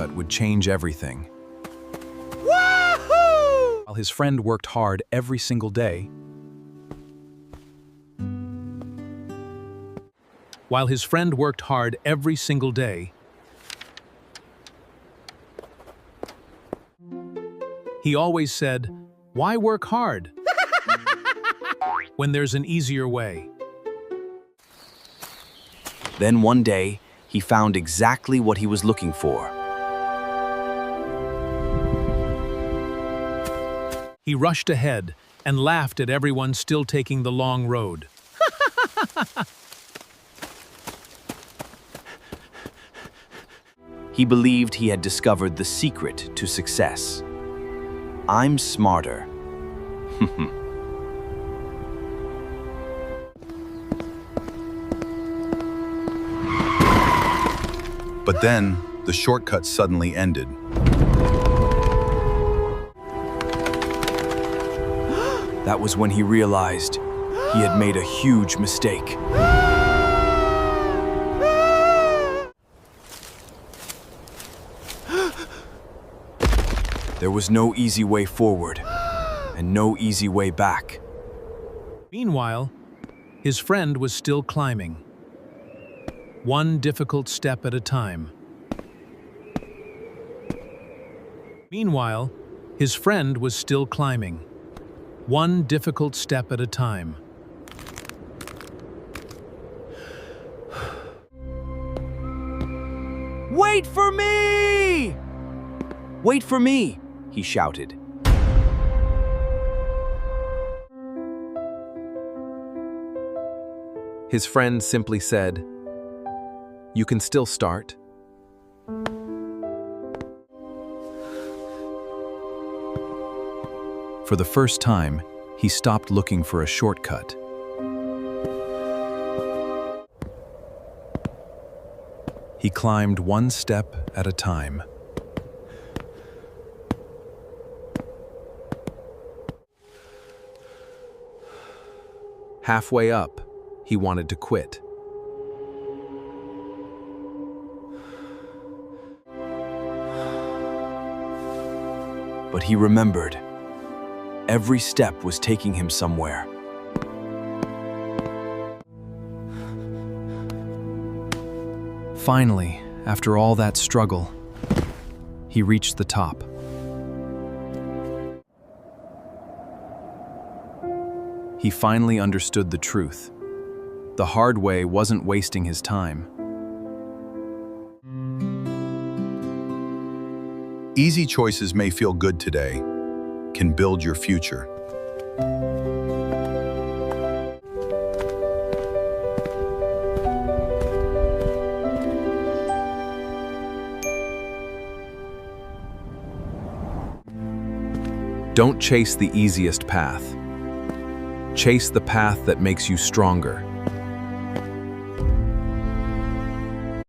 shortcut would change everything. Woohoo! While his friend worked hard every single day, he always said, "Why work hard when there's an easier way?" Then one day, he found exactly what he was looking for. He rushed ahead and laughed at everyone still taking the long road. He believed he had discovered the secret to success. I'm smarter. But then, the shortcut suddenly ended. That was when he realized he had made a huge mistake. There was no easy way forward, and no easy way back. Meanwhile, his friend was still climbing, one difficult step at a time. Wait for me! Wait for me, he shouted. His friend simply said, "You can still start." For the first time, he stopped looking for a shortcut. He climbed one step at a time. Halfway up, he wanted to quit. But he remembered. Every step was taking him somewhere. Finally, after all that struggle, he reached the top. He finally understood the truth. The hard way wasn't wasting his time. Easy choices may feel good today, can build your future. Don't chase the easiest path. Chase the path that makes you stronger.